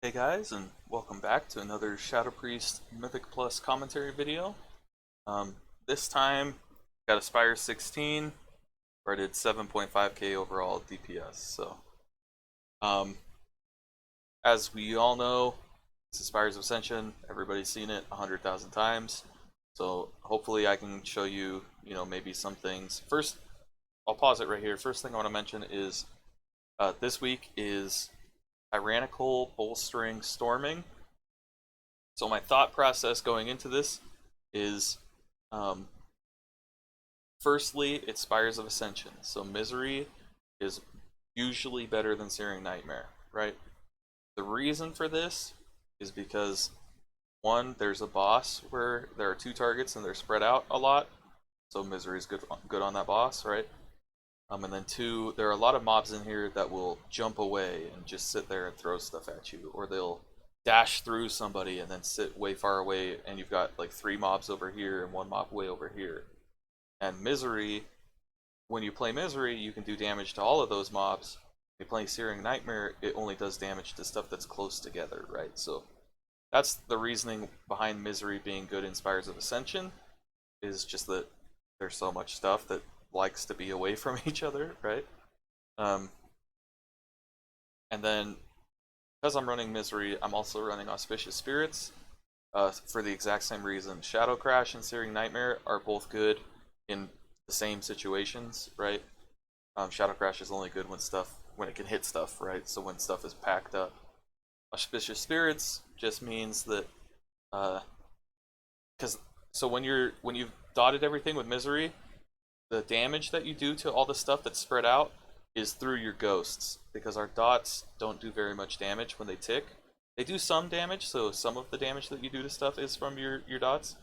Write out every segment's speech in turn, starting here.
Hey guys, and welcome back to another Shadow Priest Mythic Plus commentary video. This time, got a Spires 16, where I did 7.5k overall DPS. Um, as we all know, it's the Spires of Ascension. Everybody's seen it 100,000 times. So hopefully I can show you, maybe some things. First, I'll pause it right here. First thing I want to mention is this week is Tyrannical Bolstering Storming. So my thought process going into this is, um, firstly, it's Spires of Ascension. So Misery is usually better than Searing Nightmare, right? The reason for this is because, one, there's a boss where there are two targets and they're spread out a lot, so Misery is good on that boss, right? And then two, there are a lot of mobs in here that will jump away and just sit there and throw stuff at you, or they'll dash through somebody and then sit way far away, and you've got like three mobs over here and one mob way over here. And Misery, when you play Misery, you can do damage to all of those mobs. When you play Searing Nightmare, it only does damage to stuff that's close together, right? So that's the reasoning behind Misery being good in Spires of Ascension, is just that there's so much stuff that likes to be away from each other, right? Um, and then, because I'm running Misery, I'm also running Auspicious Spirits for the exact same reason. Shadow Crash and Searing Nightmare are both good in the same situations, right? Shadow Crash is only good when it can hit stuff, right? So when stuff is packed up. Auspicious Spirits just means that because so when you've dotted everything with Misery, the damage that you do to all the stuff that's spread out is through your ghosts, because our dots don't do very much damage when they tick. They do some damage, so some of the damage that you do to stuff is from your dots,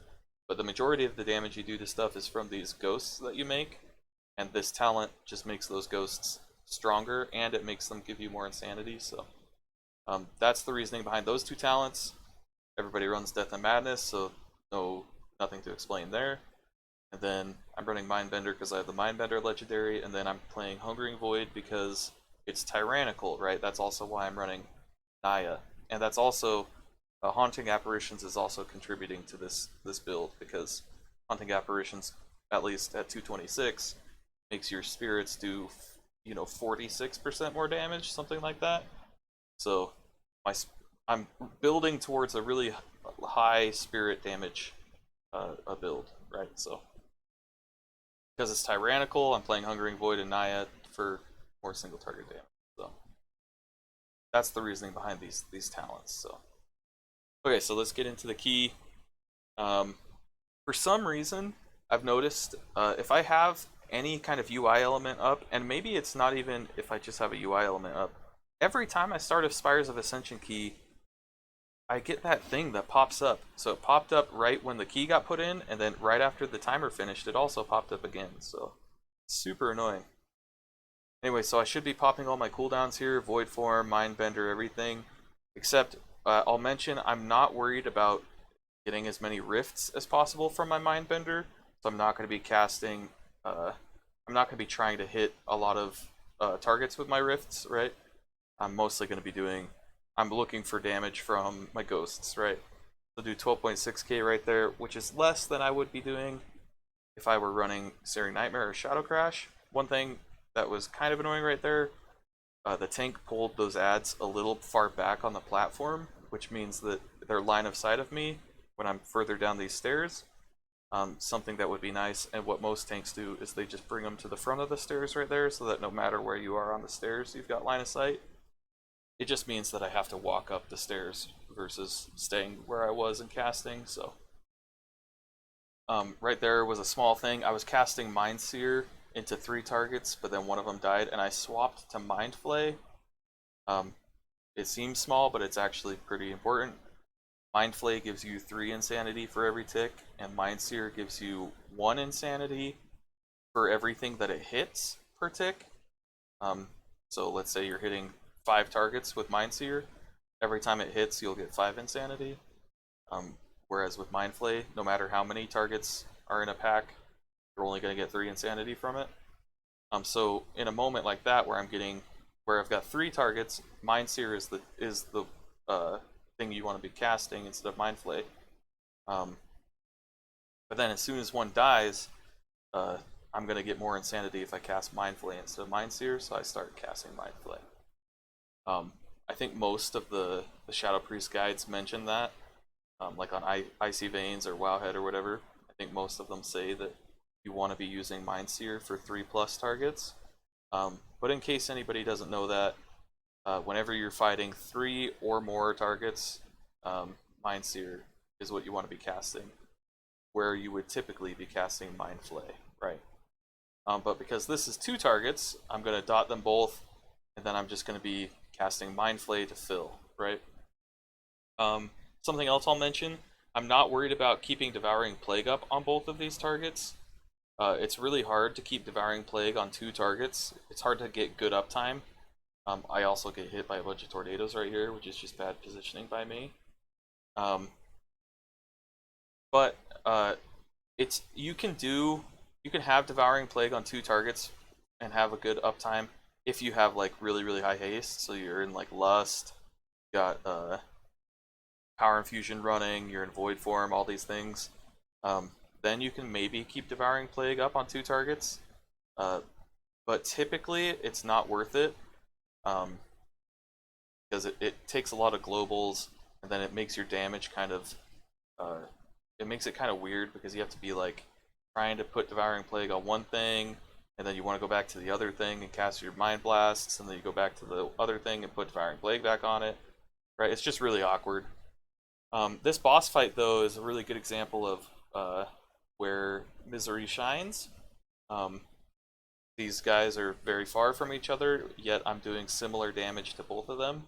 but the majority of the damage you do to stuff is from these ghosts that you make, and this talent just makes those ghosts stronger, and it makes them give you more insanity. So that's the reasoning behind those two talents. Everybody runs Death and Madness, so nothing to explain there. And then I'm running Mindbender because I have the Mindbender legendary, and then I'm playing Hungering Void because it's tyrannical, right? That's also why I'm running Naya, and that's also Haunting Apparitions is also contributing to this build, because Haunting Apparitions, at least at 226, makes your spirits do 46% more damage, something like that. So I'm building towards a really high spirit damage build, right? So because it's tyrannical, I'm playing Hungering Void and Naya for more single target damage. So that's the reasoning behind these talents. So okay, so let's get into the key. Um, for some reason, I've noticed if I have any kind of UI element up, and maybe it's not even if I just have a UI element up, every time I start a Spires of Ascension key, I get that thing that pops up. So it popped up right when the key got put in, and then right after the timer finished, it also popped up again. So super annoying. Anyway, so I should be popping all my cooldowns here, Void Form, Mindbender, everything. Except, I'll mention I'm not worried about getting as many rifts as possible from my Mindbender. So I'm not going to be casting, I'm not going to be trying to hit a lot of targets with my rifts, right? I'm mostly going to be I'm looking for damage from my ghosts, right? So do 12.6k right there, which is less than I would be doing if I were running Searing Nightmare or Shadow Crash. One thing that was kind of annoying right there, the tank pulled those ads a little far back on the platform, which means that they're line of sight of me when I'm further down these stairs. Something that would be nice, and what most tanks do, is they just bring them to the front of the stairs right there, so that no matter where you are on the stairs, you've got line of sight. It just means that I have to walk up the stairs versus staying where I was and casting. So right there was a small thing. I was casting Mindseer into three targets, but then one of them died, and I swapped to Mind Flay. It seems small, but it's actually pretty important. Mind Flay gives you 3 insanity for every tick, and Mindseer gives you 1 insanity for everything that it hits per tick. So let's say you're hitting 5 targets with Mindseer. Every time it hits, you'll get 5 insanity. Whereas with Mind Flay, no matter how many targets are in a pack, you're only going to get 3 insanity from it. So in a moment like that where I've got 3 targets, Mindseer is the thing you want to be casting instead of Mind Flay. Um, but then as soon as one dies, uh, I'm gonna get more insanity if I cast Mind Flay instead of Mind Seer, so I start casting Mind Flay. Um, I think most of the Shadow Priest guides mention that, like on Icy Veins or Wowhead or whatever. I think most of them say that you want to be using Mind Seer for 3+ targets. But in case anybody doesn't know that, whenever you're fighting 3 or more targets, Mind Seer is what you want to be casting, where you would typically be casting Mind Flay, right? But because this is 2 targets, I'm going to dot them both, and then I'm just going to be casting Mind Flay to fill, right? Something else I'll mention, I'm not worried about keeping Devouring Plague up on both of these targets. It's really hard to keep Devouring Plague on 2 targets. It's hard to get good uptime. I also get hit by a bunch of tornadoes right here, which is just bad positioning by me. But it's you can have Devouring Plague on 2 targets and have a good uptime if you have like really high haste. So you're in like Lust, you got Power Infusion running, you're in Void Form, all these things. Then you can maybe keep Devouring Plague up on 2 targets. But typically it's not worth it, because it takes a lot of globals, and then it makes your damage kind of it makes it kind of weird because you have to be like trying to put Devouring Plague on one thing, and then you want to go back to the other thing and cast your Mind Blasts, and then you go back to the other thing and put Devouring Plague back on it. Right? It's just really awkward. This boss fight though is a really good example of where Misery shines. These guys are very far from each other, yet I'm doing similar damage to both of them.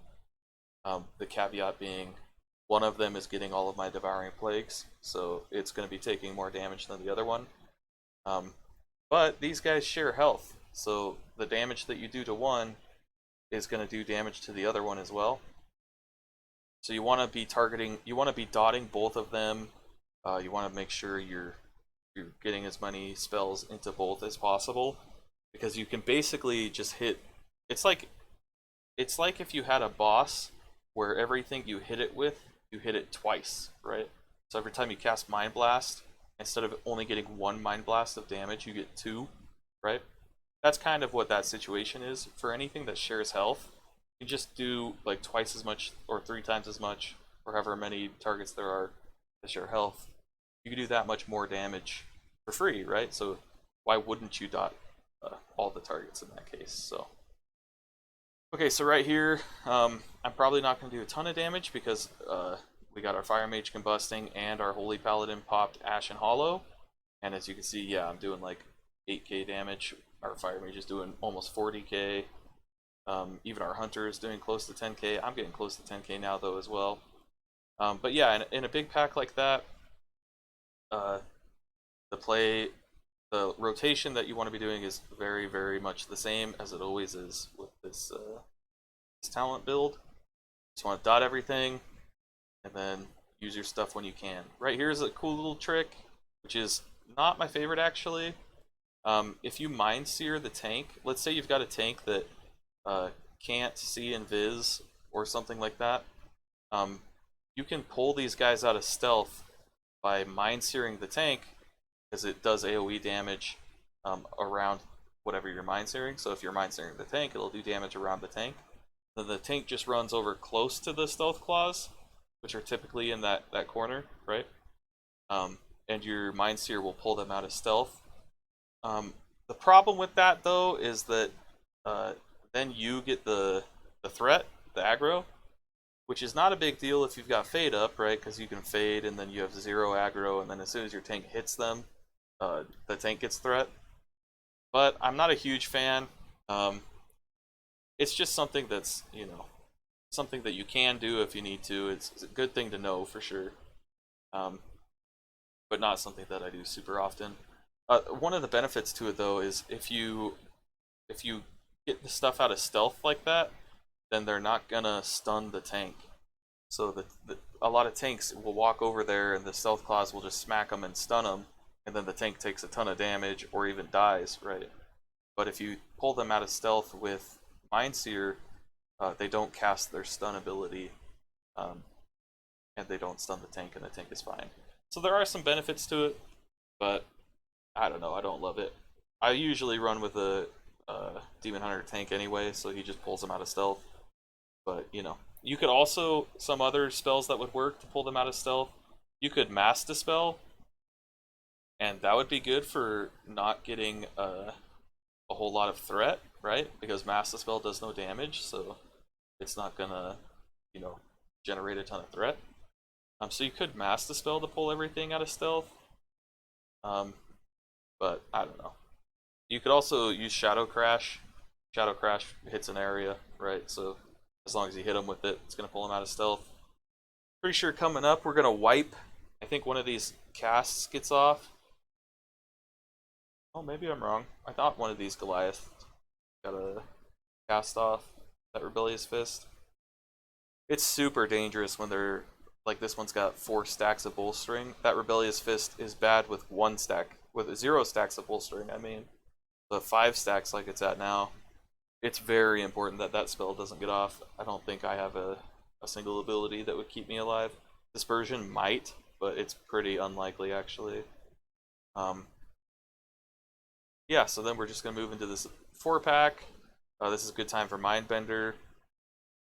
The caveat being, one of them is getting all of my Devouring Plagues, so it's going to be taking more damage than the other one. But these guys share health, so the damage that you do to one is going to do damage to the other one as well. So you want to be dotting both of them. You want to make sure you're getting as many spells into both as possible, because you can basically just hit. It's like if you had a boss where everything you hit it with, you hit it twice, right? So every time you cast Mind Blast, instead of only getting 1 Mind Blast of damage, you get 2, right? That's kind of what that situation is. For anything that shares health, you just do like twice as much or 3 times as much, or however many targets there are that share health. You can do that much more damage for free, right? So why wouldn't you dot all the targets in that case? So okay, so right here, I'm probably not going to do a ton of damage because we got our Fire Mage combusting and our Holy Paladin popped Ashen Hollow. And as you can see, yeah, I'm doing like 8k damage. Our Fire Mage is doing almost 40k. Even our Hunter is doing close to 10k. I'm getting close to 10k now, though, as well. But yeah, in a big pack like that, the rotation that you want to be doing is very much the same as it always is with this talent build. Just want to dot everything, and then use your stuff when you can. Right here is a cool little trick, which is not my favorite actually. If you Mind Seer the tank, let's say you've got a tank that can't see invis or something like that, you can pull these guys out of stealth by Mind Searing the tank, because it does AoE damage around whatever you're Mind Searing. So if you're Mind Searing the tank, it'll do damage around the tank. Then the tank just runs over close to the stealth claws, which are typically in that corner, right? And your Mind Seer will pull them out of stealth. The problem with that, though, is that then you get the threat, the aggro, which is not a big deal if you've got Fade up, right? Because you can Fade and then you have 0 aggro, and then as soon as your tank hits them, the tank gets threat. But I'm not a huge fan. It's just something that's, something that you can do if you need to. It's a good thing to know for sure. But not something that I do super often. One of the benefits to it, though, is if you get the stuff out of stealth like that, then they're not gonna stun the tank. So a lot of tanks will walk over there and the stealth claws will just smack them and stun them, and then the tank takes a ton of damage or even dies, right? But if you pull them out of stealth with Mind Seer, they don't cast their stun ability um, and they don't stun the tank, and the tank is fine. So there are some benefits to it, but I don't know. I don't love it. I usually run with a Demon Hunter tank anyway, so he just pulls them out of stealth. But you could also some other spells that would work to pull them out of stealth. You could mass dispel, and that would be good for not getting a whole lot of threat, right? Because mass dispel does no damage, so it's not gonna, you know, generate a ton of threat. So you could mass dispel to pull everything out of stealth. Um, but I don't know. You could also use Shadow Crash. Shadow Crash hits an area, right? So as long as you hit them with it, it's gonna pull them out of stealth. Pretty sure coming up we're gonna wipe. I think one of these casts gets off. Oh, maybe I'm wrong. I thought one of these Goliath got a cast off that Rebellious Fist. It's super dangerous when they're like this one's got 4 stacks of bolstering. That Rebellious Fist is bad with 1 stack, with 0 stacks of bolstering. I mean, the 5 stacks like it's at now. It's very important that that spell doesn't get off. I don't think I have a single ability that would keep me alive. Dispersion might, but it's pretty unlikely actually. Um, yeah, so then we're just gonna move into this 4 pack. This is a good time for Mindbender.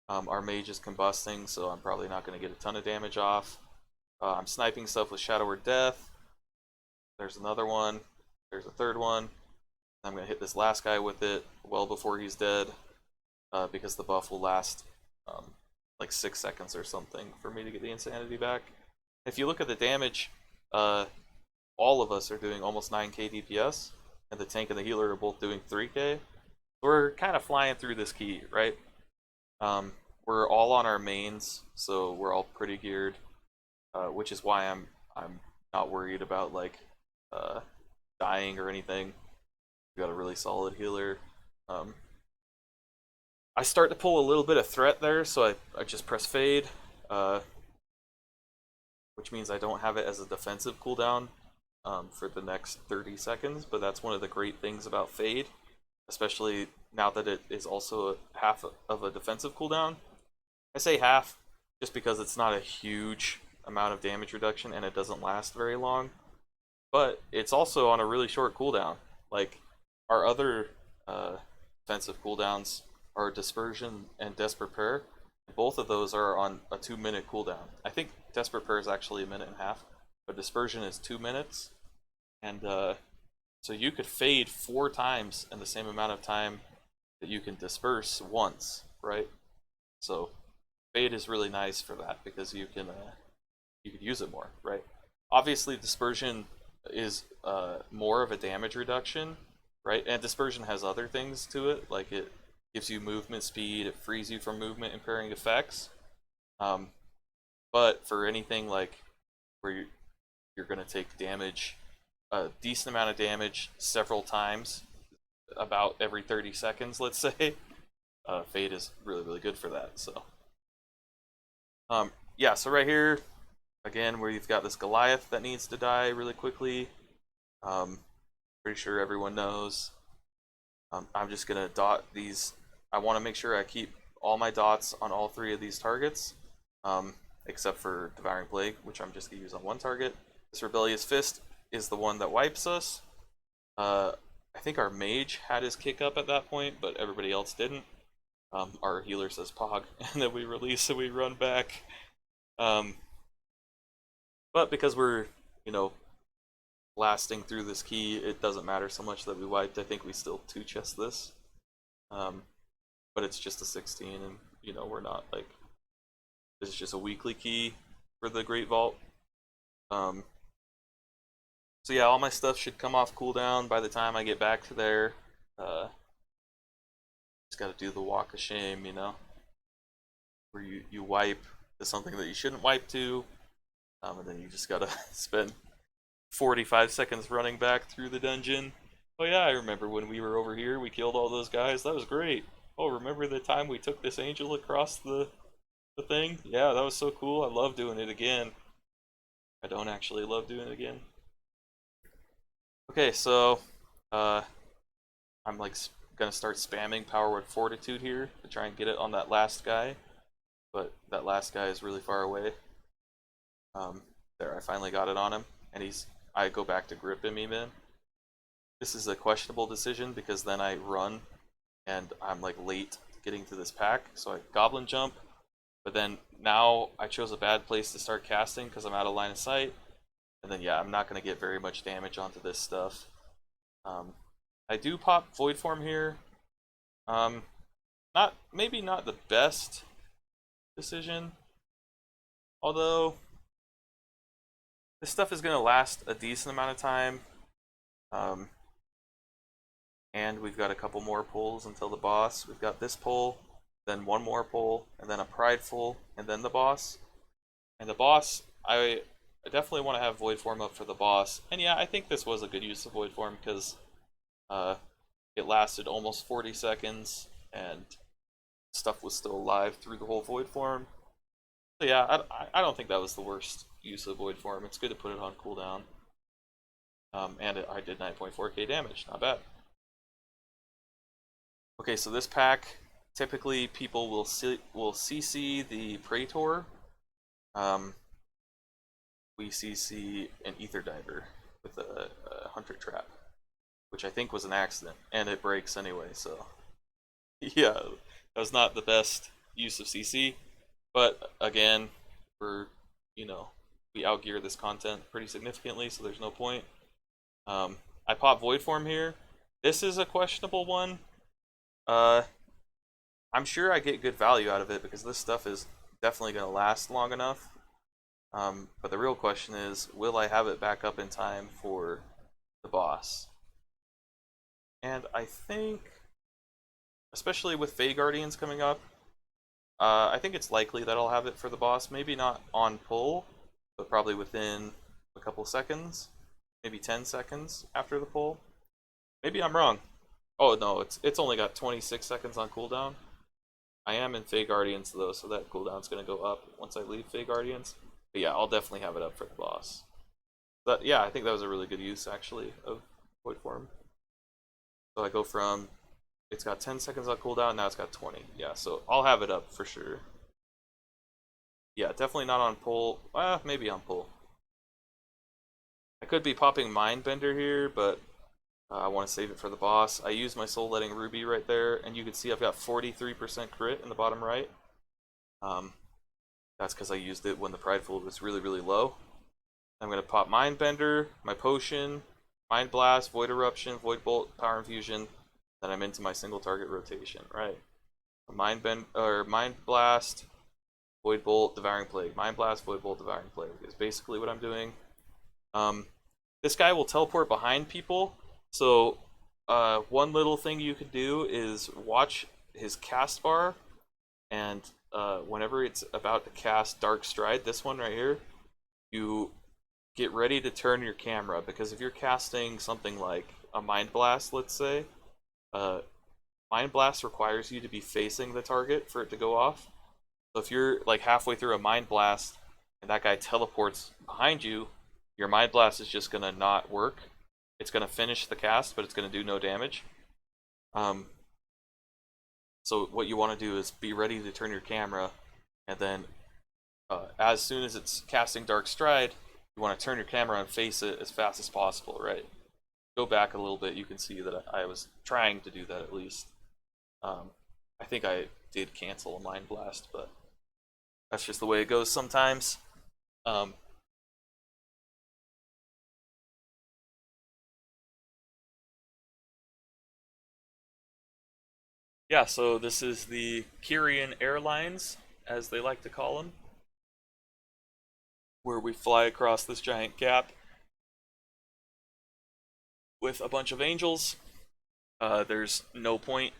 Our mage is combusting, so I'm probably not going to get a ton of damage off. I'm sniping stuff with Shadow or Death. There's another one. There's a third one. I'm going to hit this last guy with it well before he's dead, because the buff will last like 6 seconds or something for me to get the insanity back. If you look at the damage, all of us are doing almost 9k DPS, and the tank and the healer are both doing 3k. We're kind of flying through this key, right? We're all on our mains, so we're all pretty geared, which is why I'm not worried about like dying or anything. We got a really solid healer. I start to pull a little bit of threat there, so I just press fade, which means I don't have it as a defensive cooldown for the next 30 seconds. But that's one of the great things about fade, especially now that it is also half of a defensive cooldown. I say half just because it's not a huge amount of damage reduction and it doesn't last very long, but it's also on a really short cooldown. Like our other defensive cooldowns are Dispersion and Desperate Prayer. Both of those are on a 2-minute cooldown. I think Desperate Prayer is actually 1.5 minutes, but Dispersion is 2 minutes, and so you could fade 4 times in the same amount of time that you can disperse once, right? So fade is really nice for that because you can use it more, right? Obviously, dispersion is more of a damage reduction, right? And dispersion has other things to it, like it gives you movement speed, it frees you from movement impairing effects. But for anything like where you're going to take damage, a decent amount of damage several times, about every 30 seconds, let's say, fade is really, really good for that. So yeah, so right here, again, where you've got this Goliath that needs to die really quickly. Pretty sure everyone knows. I'm just gonna dot these. I want to make sure I keep all my dots on all 3 of these targets, except for Devouring Plague, which I'm just gonna use on 1 target. This Rebellious Fist is the one that wipes us. I think our mage had his kick up at that point, but everybody else didn't. Our healer says Pog, and then we release and we run back. But because we're, blasting through this key, it doesn't matter so much that we wiped. I think we still 2-chest this. But it's just a 16, and, we're not, like, this is just a weekly key for the Great Vault. So yeah, all my stuff should come off cooldown by the time I get back to there. Just gotta do the walk of shame, where you wipe to something that you shouldn't wipe to, and then you just gotta spend 45 seconds running back through the dungeon. Oh yeah, I remember when we were over here, we killed all those guys. That was great. Oh, remember the time we took this angel across the thing? Yeah, that was so cool. I love doing it again. I don't actually love doing it again. Okay, so I'm like gonna start spamming Power Word Fortitude here to try and get it on that last guy. but that last guy is really far away. Um, there, I finally got it on him, and I go back to grip him even. This is a questionable decision because then I run, and I'm like late getting to this pack, so I goblin jump. But then now I chose a bad place to start casting because I'm out of line of sight. And then yeah, I'm not going to get very much damage onto this stuff. Um, I do pop Void Form here. Um, maybe not the best decision, although this stuff is going to last a decent amount of time. Um, and we've got a couple more pulls until the boss. We've got this pull, then one more pull, and then a prideful, and then the boss. And the boss, I definitely want to have Void Form up for the boss. And yeah, I think this was a good use of Void Form because uh, it lasted almost 40 seconds and stuff was still alive through the whole Void Form. So yeah, I don't think that was the worst use of Void Form. It's good to put it on cooldown. And I did 9.4k damage, not bad. Okay, so this pack, typically people will CC the Praetor. We CC an Ether Diver with a Hunter Trap, which I think was an accident, and it breaks anyway, so yeah, that was not the best use of CC, but again, we're, you know, we outgear this content pretty significantly, so there's no point. I pop Void Form here. This is a questionable one. Uh, I'm sure I get good value out of it because this stuff is definitely going to last long enough. But the real question is, will I have it back up in time for the boss? And I think, especially with Fey Guardians coming up, I think it's likely that I'll have it for the boss. Maybe not on pull, but probably within a couple seconds, maybe 10 seconds after the pull. Maybe I'm wrong. Oh no, it's only got 26 seconds on cooldown. I am in Fey Guardians though, so that cooldown's gonna go up once I leave Fey Guardians. But yeah, I'll definitely have it up for the boss. But yeah, I think that was a really good use actually of Void Form. So I go from, it's got 10 seconds on cooldown, now it's got 20. Yeah, so I'll have it up for sure. Yeah, definitely not on pull. Maybe on pull. I could be popping Mindbender here, but I want to save it for the boss. I use my Soul Letting Ruby right there, and you can see I've got 43% crit in the bottom right. That's because I used it when the Prideful was really, really low. I'm going to pop Mindbender, my potion, Mind Blast, Void Eruption, Void Bolt, Power Infusion. Then I'm into my single target rotation, right? Mind Blast, Void Bolt, Devouring Plague. Mind Blast, Void Bolt, Devouring Plague is basically what I'm doing. This guy will teleport behind people, so one little thing you could do is watch his cast bar, and whenever it's about to cast Dark Stride, this one right here, you get ready to turn your camera, because if you're casting something like a Mind Blast, let's say, uh, Mind Blast requires you to be facing the target for it to go off. So if you're like halfway through a Mind Blast and that guy teleports behind you, your Mind Blast is just gonna not work. It's gonna finish the cast, but it's gonna do no damage. Um, so what you want to do is be ready to turn your camera, and then as soon as it's casting Dark Stride, you want to turn your camera and face it as fast as possible, right? Go back a little bit, you can see that I was trying to do that at least. I think I did cancel a Mind Blast, but that's just the way it goes sometimes. Um, yeah, so this is the Kyrian Airlines, as they like to call them, where we fly across this giant gap with a bunch of angels. There's no point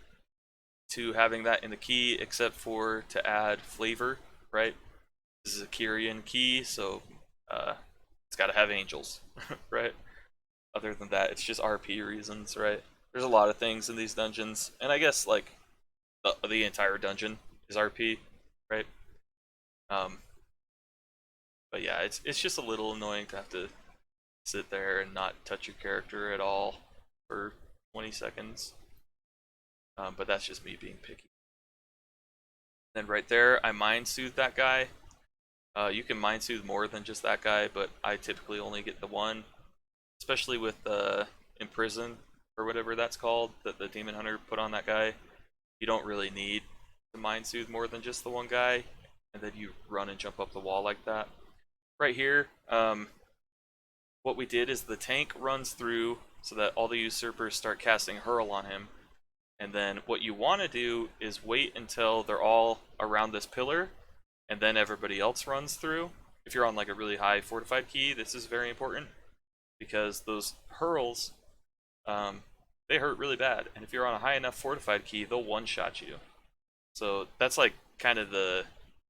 to having that in the key except for to add flavor, right? This is a Kyrian key, so it's got to have angels, right? Other than that, it's just RP reasons, right? There's a lot of things in these dungeons, and I guess like the entire dungeon is RP, right? Um, but yeah, it's just a little annoying to have to sit there and not touch your character at all for 20 seconds. But that's just me being picky. Then right there, I Mind Soothe that guy. You can Mind Soothe more than just that guy, but I typically only get the one, especially with Imprison or whatever that's called that the Demon Hunter put on that guy. You don't really need to Mind Soothe more than just the one guy, and then you run and jump up the wall like that. Right here, what we did is the tank runs through so that all the usurpers start casting Hurl on him. And then what you want to do is wait until they're all around this pillar, and then everybody else runs through. If you're on like a really high fortified key, this is very important because those hurls, they hurt really bad. And if you're on a high enough fortified key, they'll one-shot you. So that's like kind of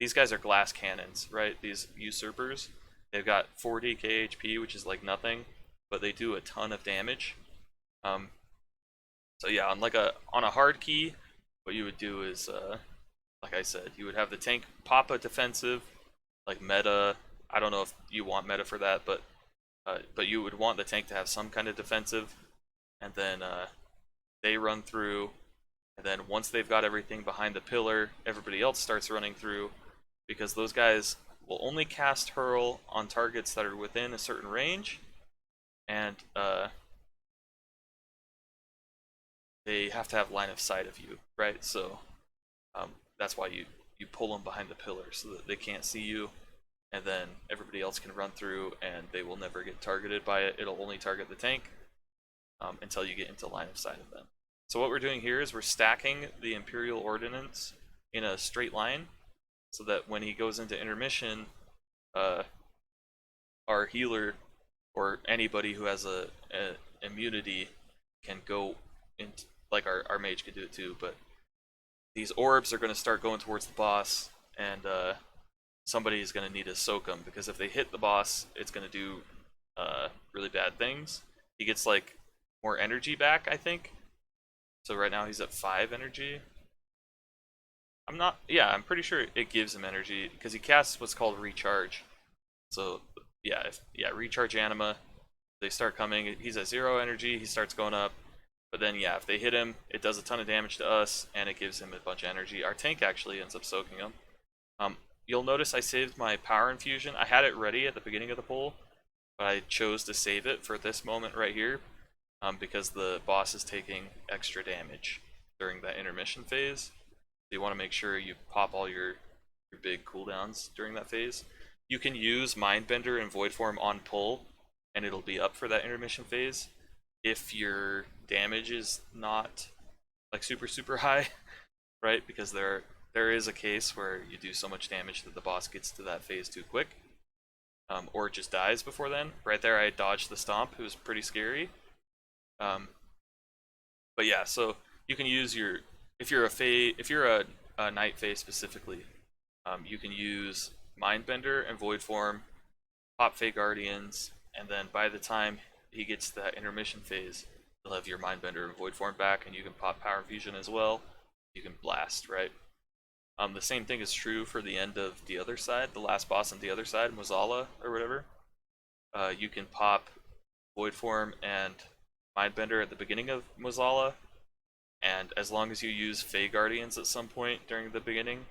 these guys are glass cannons, right? These usurpers. They've got 40 KHP, which is like nothing, but they do a ton of damage. Um, so yeah, on a hard key, what you would do is, like I said, you would have the tank pop a defensive, like meta. I don't know if you want meta for that, but you would want the tank to have some kind of defensive, and then they run through, and then once they've got everything behind the pillar, everybody else starts running through, because those guys will only cast Hurl on targets that are within a certain range, and they have to have line of sight of you, right? So that's why you pull them behind the pillar so that they can't see you, and then everybody else can run through, and they will never get targeted by it. It'll only target the tank until you get into line of sight of them. So what we're doing here is we're stacking the Imperial Ordnance in a straight line, so that when he goes into intermission, our healer or anybody who has a immunity can go into, like our mage can do it too, but these orbs are going to start going towards the boss, and somebody's going to need to soak them, because if they hit the boss, it's going to do really bad things. He gets like more energy back, I think. So right now he's at 5 energy. I'm pretty sure it gives him energy because he casts what's called recharge. So yeah, recharge anima. They start coming. He's at 0 energy. He starts going up. But then yeah, if they hit him, it does a ton of damage to us, and it gives him a bunch of energy. Our tank actually ends up soaking him. You'll notice I saved my power infusion. I had it ready at the beginning of the pull, but I chose to save it for this moment right here, because the boss is taking extra damage during that intermission phase. So you want to make sure you pop all your big cooldowns during that phase. You can use Mindbender and Void Form on pull, and it'll be up for that intermission phase if your damage is not like super high, right? Because there is a case where you do so much damage that the boss gets to that phase too quick, or it just dies before then. Right there, I dodged the stomp. It was pretty scary. But yeah, so you can use your if you're a Night Fae specifically, you can use Mindbender and Void Form, pop Fae Guardians, and then by the time he gets to that intermission phase, you'll have your Mindbender and Void Form back, and you can pop Power Fusion as well. You can blast, right? The same thing is true for the end of the other side, the last boss on the other side, Mozala or whatever. You can pop Void Form and Mindbender at the beginning of Mozala, and as long as you use Fae Guardians at some point during the beginning,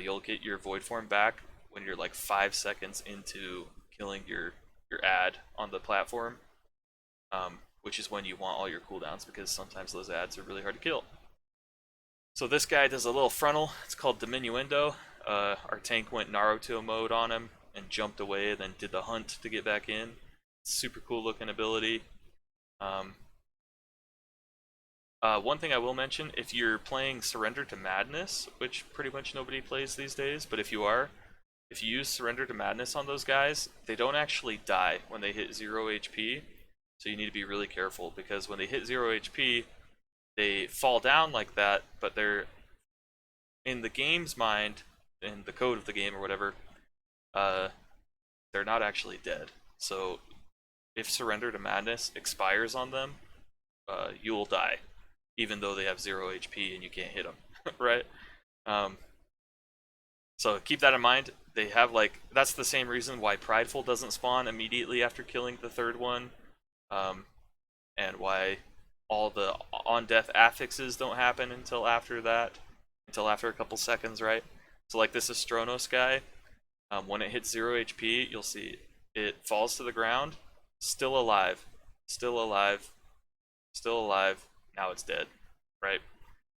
you'll get your Void Form back when you're like 5 seconds into killing your ad on the platform, which is when you want all your cooldowns, because sometimes those ads are really hard to kill. So this guy does a little frontal. It's called Diminuendo. Our tank went Naruto mode on him and jumped away, and then did the hunt to get back in. Super cool looking ability. One thing I will mention, if you're playing Surrender to Madness, which pretty much nobody plays these days, but if you are, if you use Surrender to Madness on those guys, they don't actually die when they hit 0 HP, so you need to be really careful, because when they hit 0 HP, they fall down like that, but they're, in the game's mind, in the code of the game or whatever, they're not actually dead. So if Surrender to Madness expires on them, you will die, even though they have 0 HP and you can't hit them, right? So keep that in mind. They have that's the same reason why Prideful doesn't spawn immediately after killing the third one, and why all the on-death affixes don't happen until after that. until after a couple seconds, right? So like this Astronos guy, when it hits 0 HP, you'll see it falls to the ground, still alive, still alive, still alive. Now it's dead, right?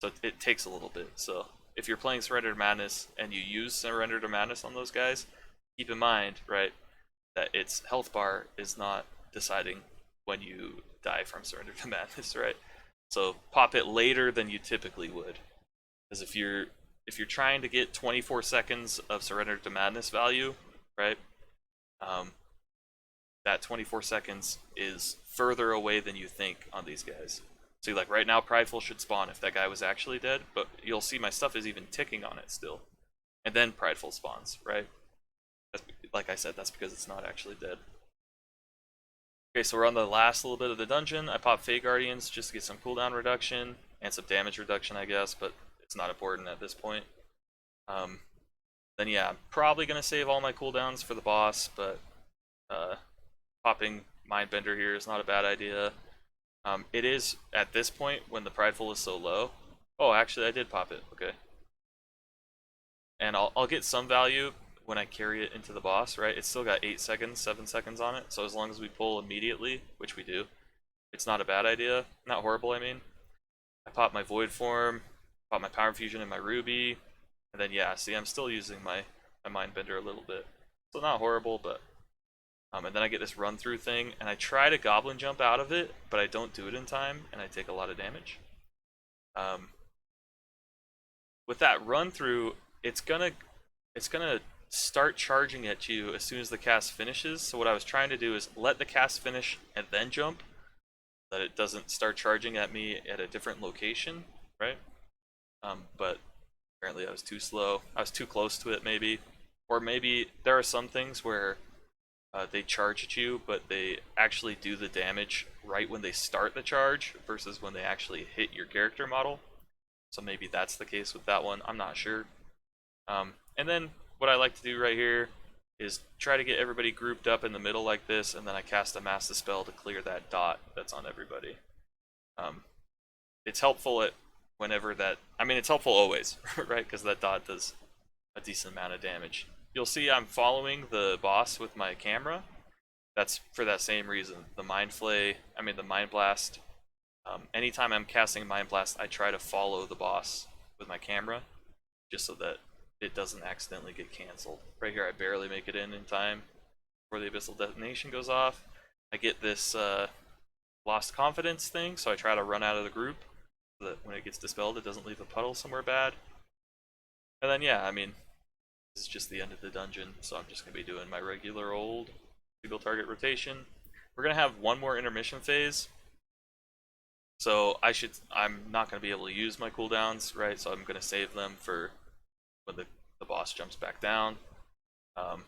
So it takes a little bit. So if you're playing Surrender to Madness and you use Surrender to Madness on those guys, keep in mind, right, that its health bar is not deciding when you die from Surrender to Madness, right? So pop it later than you typically would, because if you're trying to get 24 seconds of Surrender to Madness value, right, um, that 24 seconds is further away than you think on these guys. See, like right now, Prideful should spawn if that guy was actually dead, but you'll see my stuff is even ticking on it still. And then Prideful spawns, right? That's, like I said, that's because it's not actually dead. Okay, so we're on the last little bit of the dungeon. I pop Fey Guardians just to get some cooldown reduction and some damage reduction, I guess, but it's not important at this point. Then yeah, I'm probably going to save all my cooldowns for the boss, but popping Mindbender here is not a bad idea. It is, at this point, when the Prideful is so low. Oh, actually, I did pop it. Okay. And I'll get some value when I carry it into the boss, right? It's still got 8 seconds, 7 seconds on it, so as long as we pull immediately, which we do, it's not a bad idea. Not horrible, I mean. I pop my Void Form, pop my Power Fusion and my Ruby, and then yeah, see, I'm still using my Mindbender a little bit. So not horrible, but and then I get this run through thing, and I try to Goblin Jump out of it, but I don't do it in time, and I take a lot of damage. With that run through, it's gonna start charging at you as soon as the cast finishes. So what I was trying to do is let the cast finish and then jump, that it doesn't start charging at me at a different location, right? But apparently I was too slow. I was too close to it, maybe. Or maybe there are some things where they charge at you, but they actually do the damage right when they start the charge versus when they actually hit your character model. So maybe that's the case with that one. I'm not sure. And then what I like to do right here is try to get everybody grouped up in the middle like this, and then I cast a Mass Dispel to clear that dot that's on everybody. It's helpful at whenever that... I mean, it's helpful always, right? Because that dot does a decent amount of damage. You'll see I'm following the boss with my camera. That's for that same reason. The Mind Blast. Anytime I'm casting Mind Blast, I try to follow the boss with my camera, just so that it doesn't accidentally get canceled. Right here, I barely make it in time before the Abyssal Detonation goes off. I get this Lost Confidence thing, so I try to run out of the group, so that when it gets dispelled, it doesn't leave a puddle somewhere bad. And then, yeah, I mean, this is just the end of the dungeon, so I'm just going to be doing my regular old single target rotation. We're going to have one more intermission phase, so I'm not going to be able to use my cooldowns, right? So I'm going to save them for when the boss jumps back down. And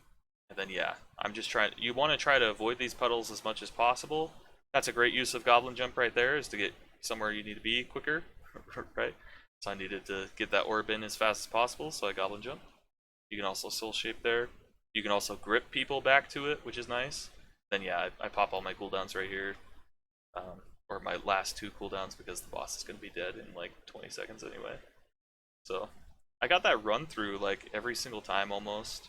then yeah, I'm just trying. You want to try to avoid these puddles as much as possible. That's a great use of Goblin Jump right there, is to get somewhere you need to be quicker, right? So I needed to get that orb in as fast as possible, so I Goblin Jump. You can also Soul Shape there. You can also grip people back to it, which is nice. Then yeah, I pop all my cooldowns right here. Or my last 2 cooldowns, because the boss is going to be dead in like 20 seconds anyway. So I got that run through like every single time almost.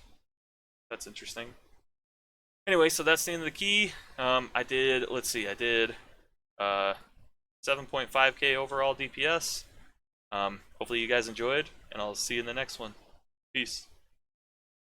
That's interesting. Anyway, so that's the end of the key. I did 7.5k overall DPS. Hopefully you guys enjoyed, and I'll see you in the next one. Peace.